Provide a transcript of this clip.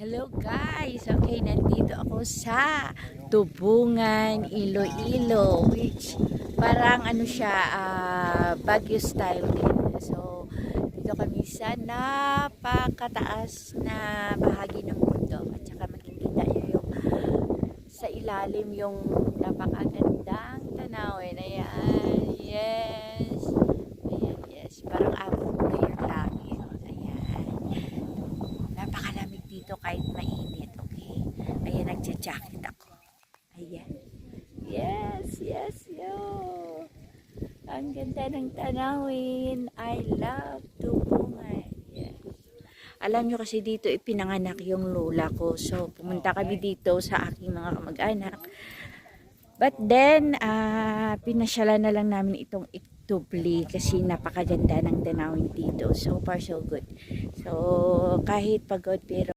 Hello guys! Okay, nandito ako sa Tubungan, Iloilo, which parang ano siya, Baguio style din. So, dito kami sa napakataas na bahagi ng mundo. At saka makikita nyo yung sa ilalim yung napakagandang tanawin. Ayan, yes! Ayan, yes. Parang abot na yung langit. Ayan. Napakalamig dito kahit mainit, okay? Ayan, nagja-jacket ako. Ayan. Yes, yes, yo. Ang ganda ng tanawin. I love Tubungan. Yes. Alam nyo kasi dito ipinanganak yung lola ko. So, pumunta kami dito sa aking mga kamag-anak. But then, pinasyalan na lang namin itong Tubli kasi napakaganda ng tanawin dito. So far, so good. So, kahit pagod pero